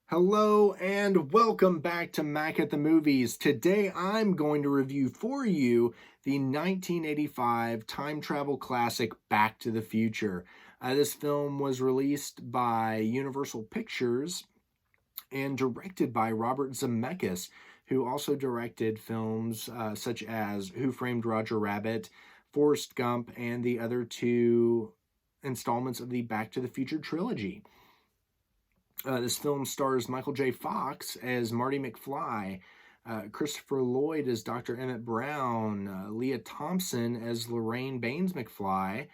Hello and welcome back to Mac at the Movies. Today I'm going to review for you the 1985 time travel classic Back to the Future. This film was released by Universal Pictures and directed by Robert Zemeckis, who also directed films such as Who Framed Roger Rabbit, Forrest Gump, and the other two installments of the Back to the Future trilogy. This film stars Michael J. Fox as Marty McFly, Christopher Lloyd as Dr. Emmett Brown, Leah Thompson as Lorraine Baines McFly,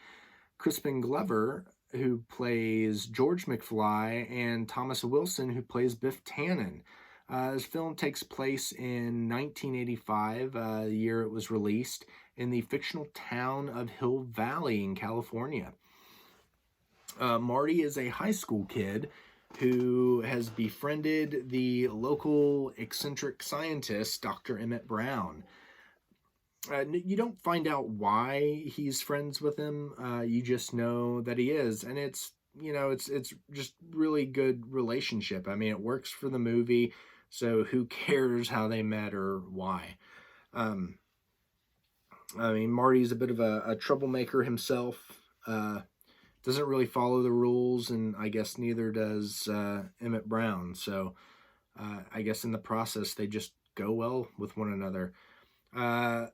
Crispin Glover, who plays George McFly, and Thomas Wilson, who plays Biff Tannen. This film takes place in 1985, the year it was released, in the fictional town of Hill Valley in California. Marty is a high school kid who has befriended the local eccentric scientist, Dr. Emmett Brown. You don't find out why he's friends with him. You just know that he is, and it's just really good relationship. I mean, it works for the movie, so who cares how they met or why? Um, I mean, Marty's a bit of a troublemaker himself. Doesn't really follow the rules, and I guess neither does Emmett Brown. So I guess in the process, they just go well with one another. Uh,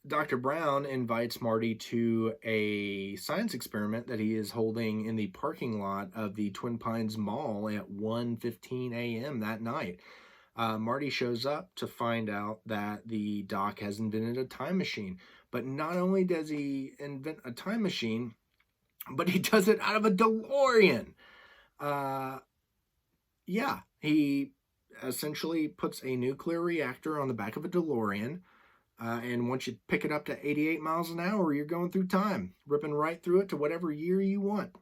Dr. Brown invites Marty to a science experiment that he is holding in the parking lot of the Twin Pines Mall at 1:15 a.m. that night. Marty shows up to find out that the doc has invented a time machine. But not only does he invent a time machine, but he does it out of a DeLorean. Uh, yeah, he essentially puts a nuclear reactor on the back of a DeLorean. And once you pick it up to 88 miles an hour, you're going through time, ripping right through it to whatever year you want.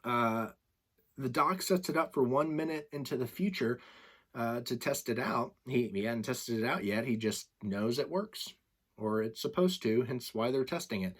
The doc sets it up for 1 minute into the future to test it out. He hadn't tested it out yet. He just knows it works, or it's supposed to, hence why they're testing it.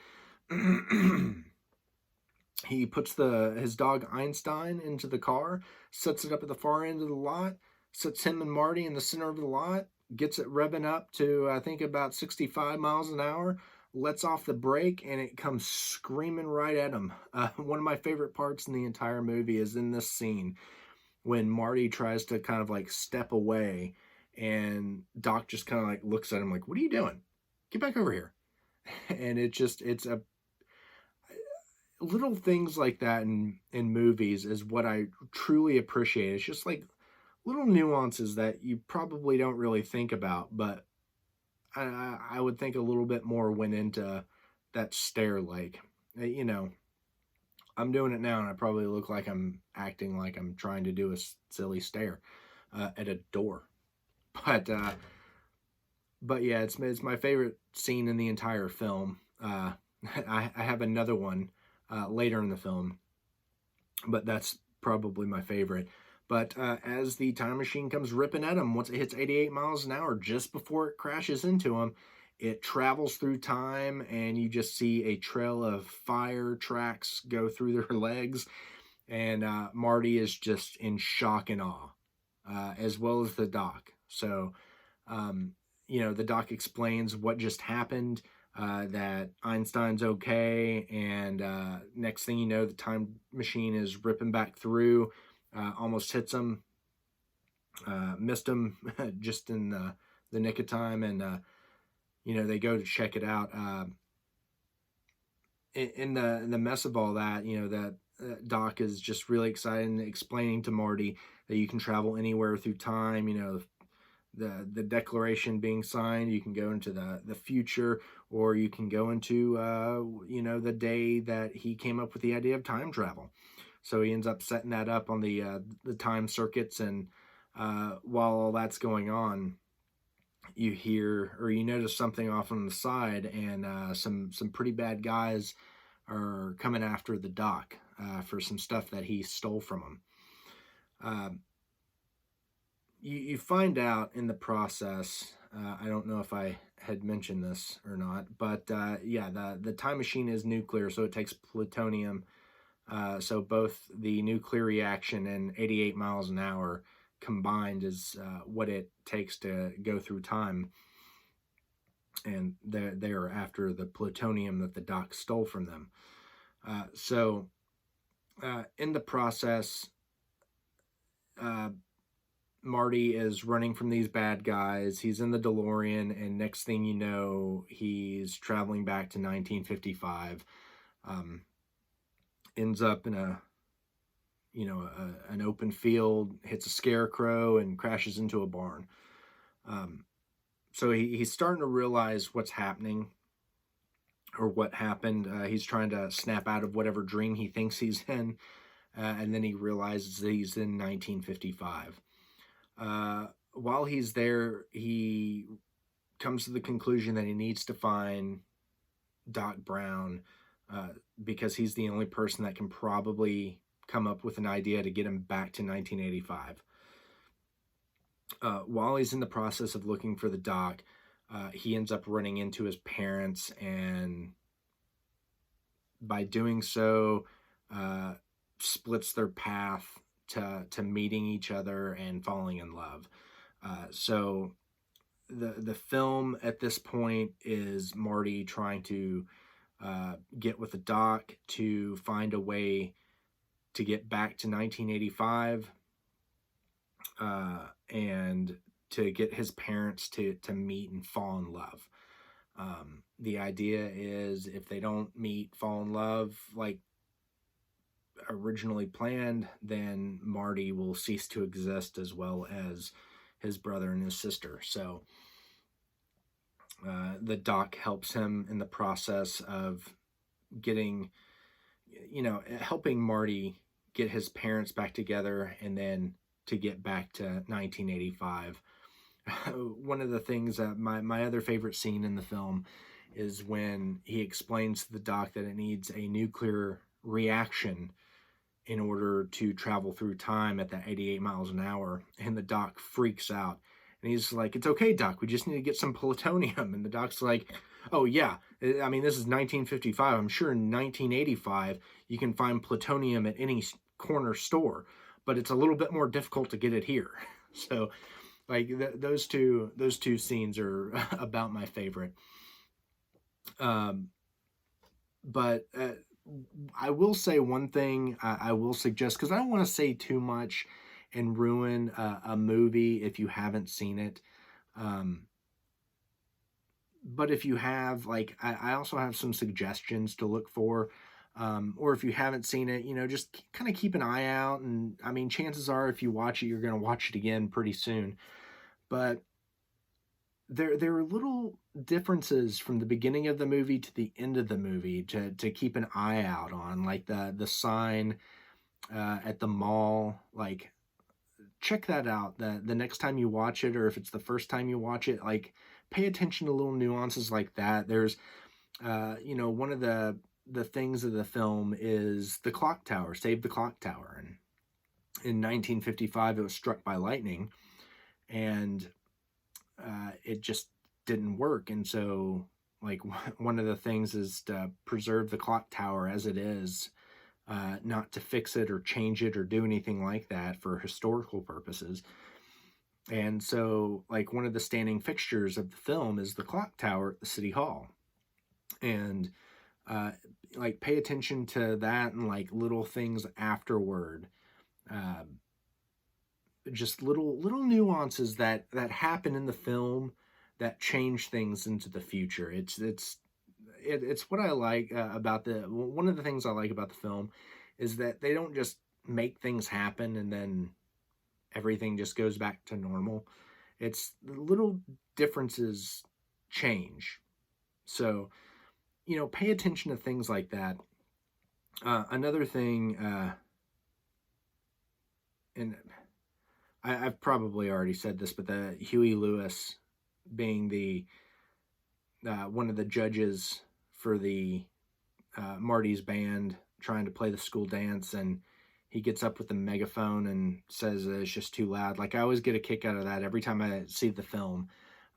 He puts his dog Einstein into the car, sets it up at the far end of the lot, sets him and Marty in the center of the lot, gets it revving up to, I think, about 65 miles an hour, lets off the brake, and it comes screaming right at him. One of my favorite parts in the entire movie is in this scene when Marty tries to kind of like step away, and Doc just kind of like looks at him like, "What are you doing? Get back over here." And it's a little things like that in movies is what I truly appreciate. It's just like little nuances that you probably don't really think about, but I would think a little bit more went into that stare. Like, you know, I'm doing it now, and I probably look like I'm acting like I'm trying to do a silly stare at a door. But but yeah, it's my favorite scene in the entire film. I have another one later in the film, but that's probably my favorite. But as the time machine comes ripping at him, once it hits 88 miles an hour, just before it crashes into him, it travels through time, and you just see a trail of fire tracks go through their legs. And Marty is just in shock and awe, as well as the doc. So, the doc explains what just happened, that Einstein's okay, and next thing you know, the time machine is ripping back through, almost hits him, missed him just in the nick of time, and they go to check it out. In the mess of all that, that Doc is just really excited and explaining to Marty that you can travel anywhere through time. The declaration being signed, you can go into the future, or you can go into the day that he came up with the idea of time travel. So he ends up setting that up on the time circuits, and while all that's going on, you hear or you notice something off on the side, and some pretty bad guys are coming after the doc for some stuff that he stole from him. You find out in the process, I don't know if I had mentioned this or not, but the time machine is nuclear, so it takes plutonium So both the nuclear reaction and 88 miles an hour combined is what it takes to go through time. And they're after the plutonium that the doc stole from them. So in the process, uh, Marty is running from these bad guys. He's in the DeLorean, and next thing you know, he's traveling back to 1955. Um, ends up in an open field, hits a scarecrow, and crashes into a barn. So he's starting to realize what's happening or what happened. He's trying to snap out of whatever dream he thinks he's in, and then he realizes that he's in 1955. While he's there, he comes to the conclusion that he needs to find Doc Brown because he's the only person that can probably come up with an idea to get him back to 1985. While he's in the process of looking for the doc, he ends up running into his parents, and by doing so, splits their path to meeting each other and falling in love. So the film at this point is Marty trying to get with the doc to find a way to get back to 1985 and to get his parents to meet and fall in love. The idea is if they don't meet, fall in love like originally planned, then Marty will cease to exist, as well as his brother and his sister. So the doc helps him in the process of getting, helping Marty get his parents back together and then to get back to 1985. One of the things that my other favorite scene in the film is when he explains to the doc that it needs a nuclear reaction in order to travel through time at that 88 miles an hour. And the doc freaks out. And he's like, "It's okay, doc. We just need to get some plutonium." And the doc's like, "Oh, yeah. I mean, this is 1955. I'm sure in 1985 you can find plutonium at any corner store, but it's a little bit more difficult to get it here." So, like, those two scenes are about my favorite. But I will say one thing I will suggest, because I don't want to say too much and ruin a movie if you haven't seen it. But if you have, like, I also have some suggestions to look for. Or if you haven't seen it, just kind of keep an eye out. And I mean, chances are if you watch it, you're going to watch it again pretty soon. But there are little differences from the beginning of the movie to the end of the movie to keep an eye out on, like the sign at the mall. Like, check that out the next time you watch it, or if it's the first time you watch it, like, pay attention to little nuances like that. There's one of the things of the film is the clock tower, Save the Clock Tower, and in 1955 it was struck by lightning, and it just didn't work. And so, like, one of the things is to preserve the clock tower as it is, not to fix it or change it or do anything like that for historical purposes. And so, like, one of the standing fixtures of the film is the clock tower at the city hall. And like, pay attention to that and, like, little things afterward. Just little nuances that happen in the film that change things into the future. It's what I like about one of the things I like about the film is that they don't just make things happen and then everything just goes back to normal. It's little differences change. So, pay attention to things like that. Another thing, and I've probably already said this, but the Huey Lewis being the one of the judges for the Marty's band trying to play the school dance, and he gets up with the megaphone and says it's just too loud. Like, I always get a kick out of that every time I see the film.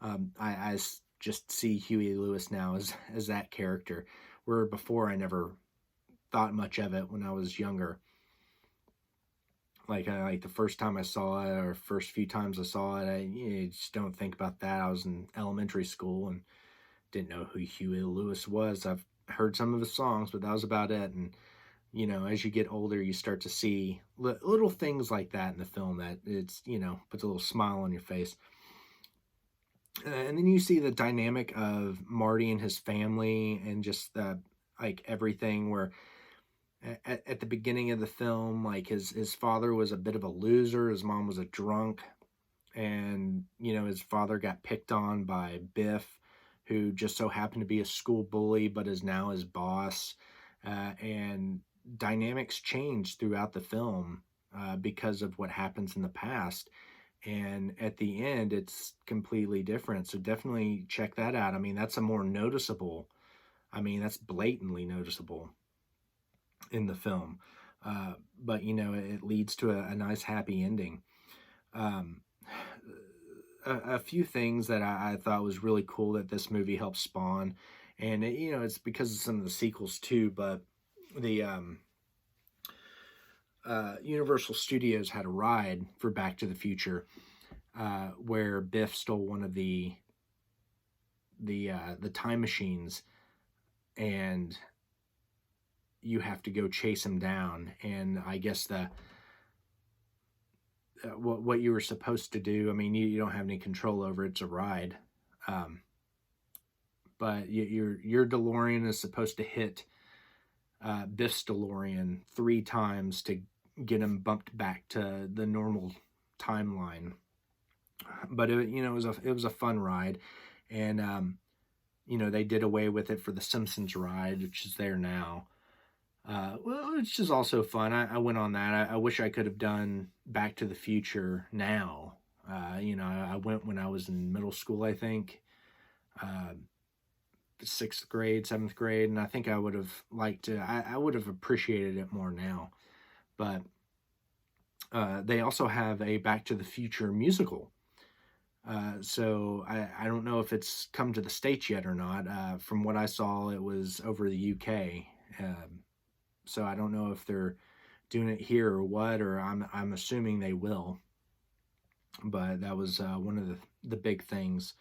I just see Huey Lewis now as that character, where before I never thought much of it when I was younger. Like the first time I saw it, or first few times I saw it, I just don't think about that. I was in elementary school and didn't know who Huey Lewis was. I've heard some of his songs, but that was about it. And as you get older, you start to see little things like that in the film that puts a little smile on your face. And then you see the dynamic of Marty and his family, and just like everything where at the beginning of the film, like his father was a bit of a loser, his mom was a drunk, and his father got picked on by Biff, who just so happened to be a school bully but is now his boss. And dynamics change throughout the film because of what happens in the past, and at the end it's completely different. So definitely check that out. I mean, that's that's blatantly noticeable in the film. But it leads to a nice happy ending. um, a few things that I thought was really cool that this movie helped spawn, and it's because of some of the sequels too, but the Universal Studios had a ride for Back to the Future where Biff stole one of the time machines, and you have to go chase him down. And I guess what you were supposed to do, I mean, you don't have any control over it. It's a ride, but your DeLorean is supposed to hit Biff's DeLorean 3 times to get him bumped back to the normal timeline. But it was a fun ride, and they did away with it for the Simpsons ride, which is there now. Well, it's just also fun. I went on that. I wish I could have done Back to the Future now. I went when I was in middle school, I think, 6th grade, 7th grade, and I think I would have liked to. I would have appreciated it more now. But they also have a Back to the Future musical. So I don't know if it's come to the States yet or not. From what I saw, it was over the UK. So I don't know if they're doing it here or what, or I'm assuming they will. But that was one of the big things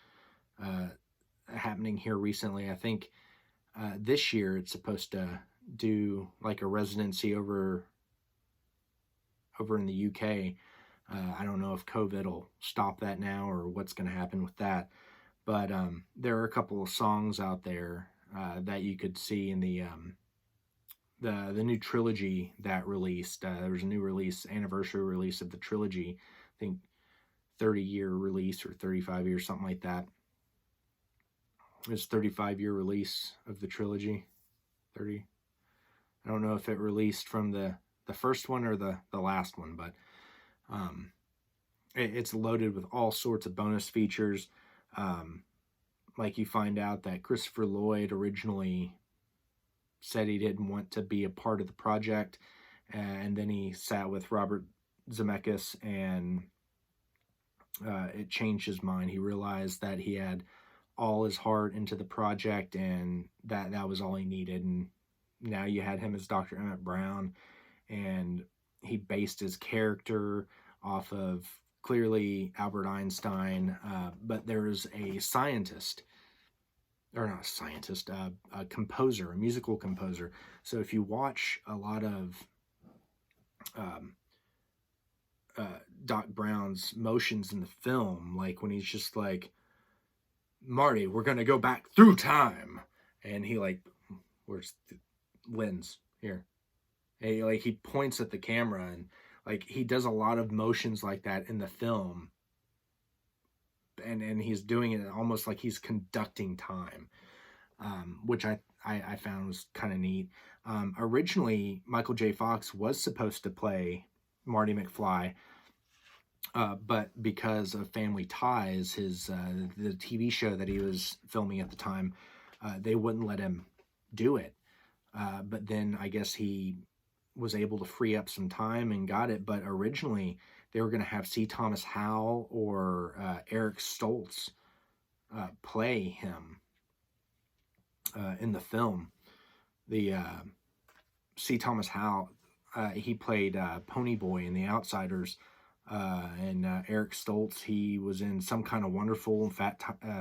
happening here recently. I think this year it's supposed to do like a residency over in the UK. I don't know if COVID will stop that now or what's going to happen with that. But there are a couple of songs out there that you could see in the new trilogy that released. There was a new anniversary release of the trilogy. I think 30-year release or 35 years, something like that. It's 35-year release of the trilogy. 30. I don't know if it released from the first one or the last one, but it's loaded with all sorts of bonus features. Like you find out that Christopher Lloyd originally said he didn't want to be a part of the project, and then he sat with Robert Zemeckis, and it changed his mind. He realized that he had all his heart into the project, and that was all he needed. And now you had him as Dr. Emmett Brown, and he based his character off of clearly Albert Einstein, but there's a scientist, or not a scientist, a composer, a musical composer. So if you watch a lot of Doc Brown's motions in the film, like when he's just like, Marty, we're going to go back through time. And he where's the lens? Here. And he points at the camera, and he does a lot of motions like that in the film. And he's doing it almost like he's conducting time, which I found was kind of neat. Originally, Michael J. Fox was supposed to play Marty McFly, but because of family ties, the TV show that he was filming at the time, they wouldn't let him do it. But then I guess he was able to free up some time and got it. But originally, they were going to have C. Thomas Howell or Eric Stoltz play him in the film. C. Thomas Howell, he played Pony Boy in The Outsiders. And Eric Stoltz, he was in Some Kind of Wonderful and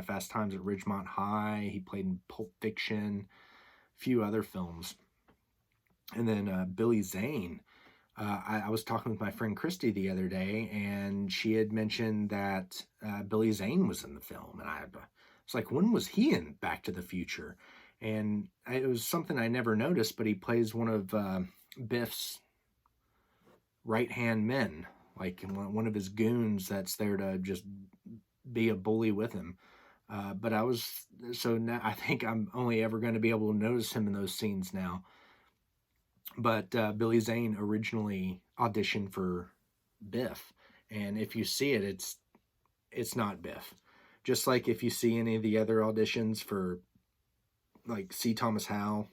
Fast Times at Ridgemont High. He played in Pulp Fiction, a few other films. And then Billy Zane. I was talking with my friend Christy the other day, and she had mentioned that Billy Zane was in the film. And I was like, when was he in Back to the Future? And it was something I never noticed, but he plays one of Biff's right-hand men, like one of his goons that's there to just be a bully with him. But so now I think I'm only ever going to be able to notice him in those scenes now. But Billy Zane originally auditioned for Biff, and if you see it, it's not Biff. Just like if you see any of the other auditions for like C. Thomas Howell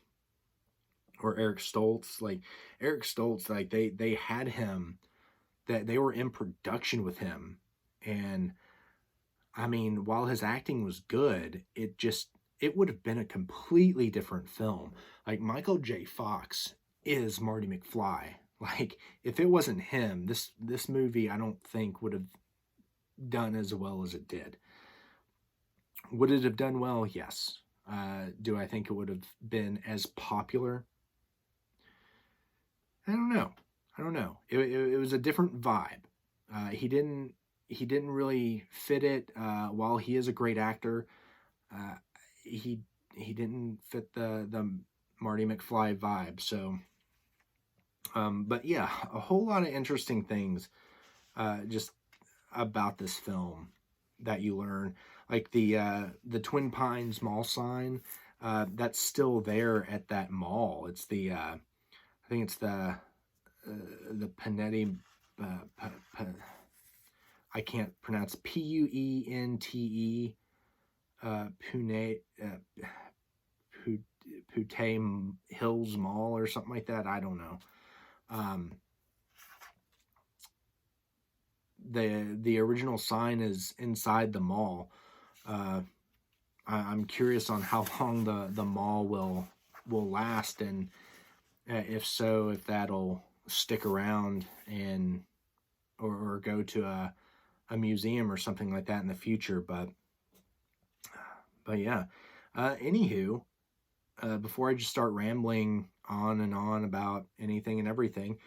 or Eric Stoltz, like Eric Stoltz, like they had him, that they were in production with him, and I mean, while his acting was good, it would have been a completely different film. Like Michael J. Fox is Marty McFly. Like if it wasn't him, this movie I don't think would have done as well as it did. Would it have done well? Yes. Do I think it would have been as popular? I don't know. It was a different vibe. He didn't really fit it. While he is a great actor, he didn't fit the Marty McFly vibe. So, but yeah, a whole lot of interesting things just about this film that you learn, like the Twin Pines mall sign that's still there at that mall. It's I think it's the Panetti. I can't pronounce Puente. Pune, Pute Hills Mall or something like that. I don't know. The original sign is inside the mall. I'm curious on how long the mall will last, and if so, if that'll stick around and or go to a museum or something like that in the future. But yeah. Anywho, before I just start rambling on and on about anything and everything,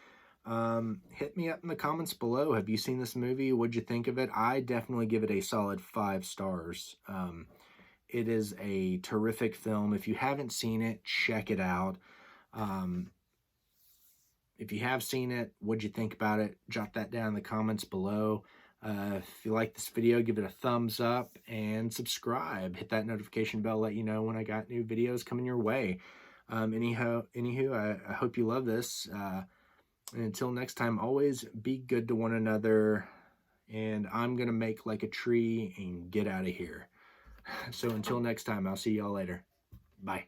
hit me up in the comments below. Have you seen this movie? What'd you think of it? I definitely give it a solid 5 stars. It is a terrific film. If you haven't seen it, check it out. If you have seen it, what'd you think about it? Jot that down in the comments below. If you like this video, give it a thumbs up and subscribe. Hit that notification bell, let you know when I got new videos coming your way. Anywho, I hope you love this. And until next time, always be good to one another. And I'm going to make like a tree and get out of here. So until next time, I'll see y'all later. Bye.